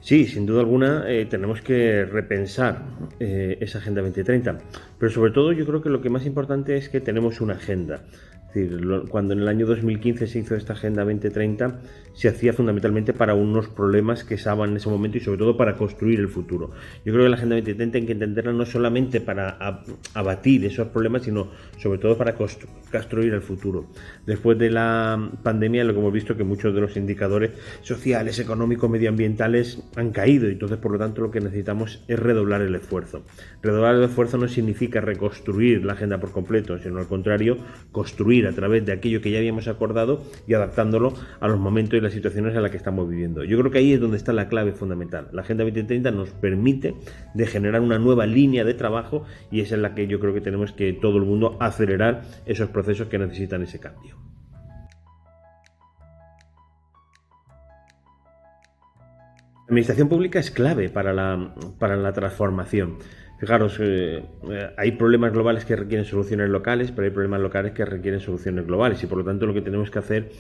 Sí, sin duda alguna tenemos que repensar esa Agenda 2030, pero sobre todo yo creo que lo que más importante es que tenemos una agenda. Es decir, cuando en el año 2015 se hizo esta Agenda 2030, se hacía fundamentalmente para unos problemas que estaban en ese momento y sobre todo para construir el futuro. Yo creo que la Agenda 2030 hay que entenderla no solamente para abatir esos problemas, sino sobre todo para construir el futuro. Después de la pandemia, lo que hemos visto es que muchos de los indicadores sociales, económicos, medioambientales han caído, y entonces por lo tanto lo que necesitamos es redoblar el esfuerzo. Redoblar el esfuerzo no significa reconstruir la agenda por completo, sino al contrario, construir a través de aquello que ya habíamos acordado y adaptándolo a los momentos y las situaciones en las que estamos viviendo. Yo creo que ahí es donde está la clave fundamental. La Agenda 2030 nos permite de generar una nueva línea de trabajo, y es en la que yo creo que tenemos que todo el mundo acelerar esos procesos que necesitan ese cambio. La administración pública es clave para la transformación. Fijaros, hay problemas globales que requieren soluciones locales, pero hay problemas locales que requieren soluciones globales, y por lo tanto lo que tenemos que hacer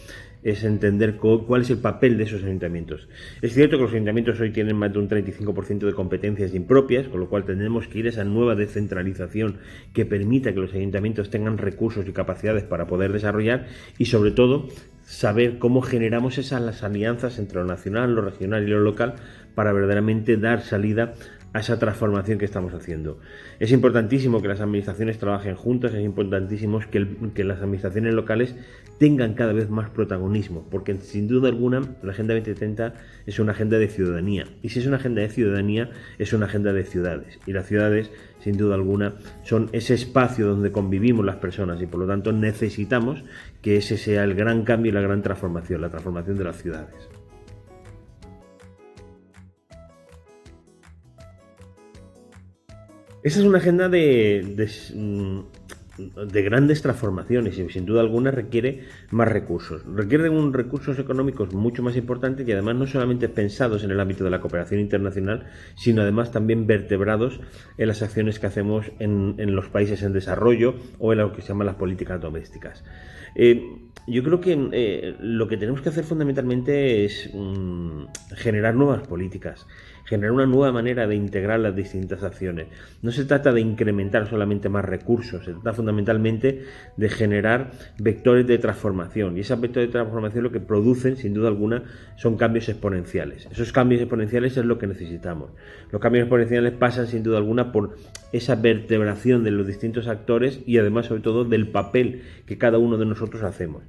es entender cuál es el papel de esos ayuntamientos. Es cierto que los ayuntamientos hoy tienen más de un 35% de competencias impropias, con lo cual tenemos que ir a esa nueva descentralización que permita que los ayuntamientos tengan recursos y capacidades para poder desarrollar, y sobre todo saber cómo generamos esas alianzas entre lo nacional, lo regional y lo local para verdaderamente dar salida a esa transformación que estamos haciendo. Es importantísimo que las administraciones trabajen juntas, es importantísimo que las administraciones locales tengan cada vez más protagonismo, porque sin duda alguna la Agenda 2030 es una agenda de ciudadanía, y si es una agenda de ciudadanía es una agenda de ciudades, y las ciudades sin duda alguna son ese espacio donde convivimos las personas, y por lo tanto necesitamos que ese sea el gran cambio y la gran transformación, la transformación de las ciudades. Esa es una agenda de grandes transformaciones, y sin duda alguna requiere más recursos. Requiere unos recursos económicos mucho más importantes, y además no solamente pensados en el ámbito de la cooperación internacional, sino además también vertebrados en las acciones que hacemos en los países en desarrollo o en lo que se llaman las políticas domésticas. Yo creo que lo que tenemos que hacer fundamentalmente es generar nuevas políticas, generar una nueva manera de integrar las distintas acciones. No se trata de incrementar solamente más recursos, se trata fundamentalmente de generar vectores de transformación, y esos vectores de transformación lo que producen, sin duda alguna, son cambios exponenciales. Esos cambios exponenciales es lo que necesitamos. Los cambios exponenciales pasan, sin duda alguna, por esa vertebración de los distintos actores y además, sobre todo, del papel que cada uno de nosotros hacemos.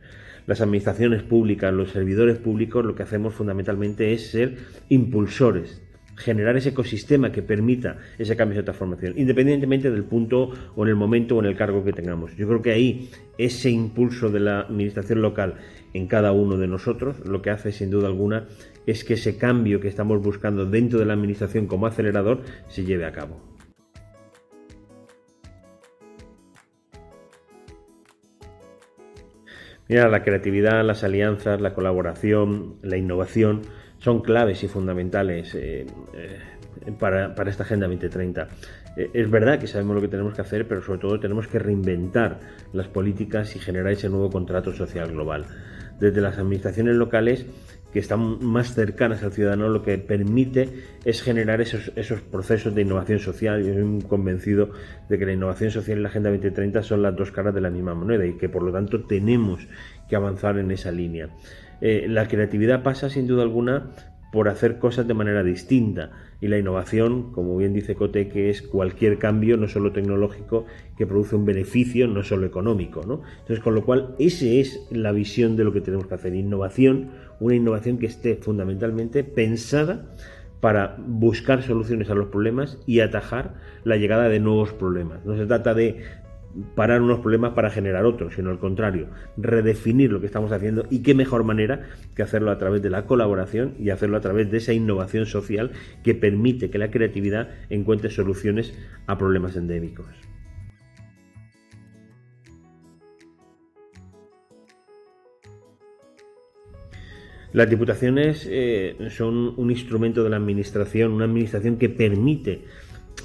Las administraciones públicas, los servidores públicos, lo que hacemos fundamentalmente es ser impulsores, generar ese ecosistema que permita ese cambio de transformación, independientemente del punto o en el momento o en el cargo que tengamos. Yo creo que ahí ese impulso de la administración local en cada uno de nosotros lo que hace, sin duda alguna, es que ese cambio que estamos buscando dentro de la administración como acelerador se lleve a cabo. Mira, la creatividad, las alianzas, la colaboración, la innovación son claves y fundamentales para esta Agenda 2030. Es verdad que sabemos lo que tenemos que hacer, pero sobre todo tenemos que reinventar las políticas y generar ese nuevo contrato social global. Desde las administraciones locales, que están más cercanas al ciudadano, lo que permite es generar esos procesos de innovación social. Yo soy convencido de que la innovación social y la Agenda 2030 son las dos caras de la misma moneda, y que por lo tanto tenemos que avanzar en esa línea. La creatividad pasa, sin duda alguna, por hacer cosas de manera distinta, y la innovación, como bien dice Cote, que es cualquier cambio, no solo tecnológico, que produce un beneficio, no solo económico, ¿no? Entonces, con lo cual, esa es la visión de lo que tenemos que hacer. Innovación, una innovación que esté fundamentalmente pensada para buscar soluciones a los problemas y atajar la llegada de nuevos problemas. No se trata de parar unos problemas para generar otros, sino al contrario, redefinir lo que estamos haciendo, y qué mejor manera que hacerlo a través de la colaboración y hacerlo a través de esa innovación social que permite que la creatividad encuentre soluciones a problemas endémicos. Las diputaciones son un instrumento de la administración, una administración que permite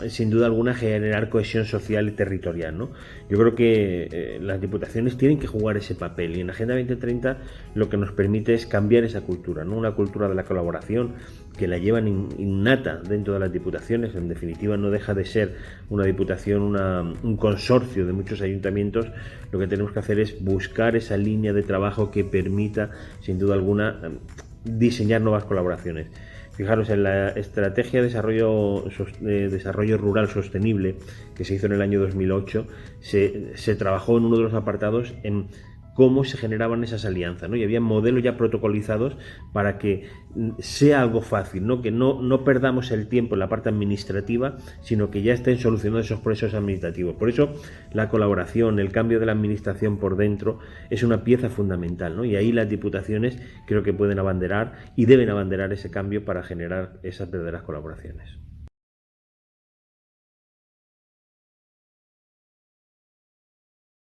sin duda alguna, generar cohesión social y territorial, ¿no? Yo creo que las diputaciones tienen que jugar ese papel, y en Agenda 2030 lo que nos permite es cambiar esa cultura, ¿no? Una cultura de la colaboración que la llevan innata dentro de las diputaciones. En definitiva, no deja de ser una diputación un consorcio de muchos ayuntamientos. Lo que tenemos que hacer es buscar esa línea de trabajo que permita, sin duda alguna, diseñar nuevas colaboraciones. Fijaros, en la estrategia de desarrollo rural sostenible que se hizo en el año 2008, se trabajó en uno de los apartados en cómo se generaban esas alianzas, ¿no? Y había modelos ya protocolizados para que sea algo fácil, ¿no? Que no perdamos el tiempo en la parte administrativa, sino que ya estén solucionados esos procesos administrativos. Por eso la colaboración, el cambio de la administración por dentro es una pieza fundamental, ¿no? Y ahí las diputaciones creo que pueden abanderar y deben abanderar ese cambio para generar esas verdaderas colaboraciones.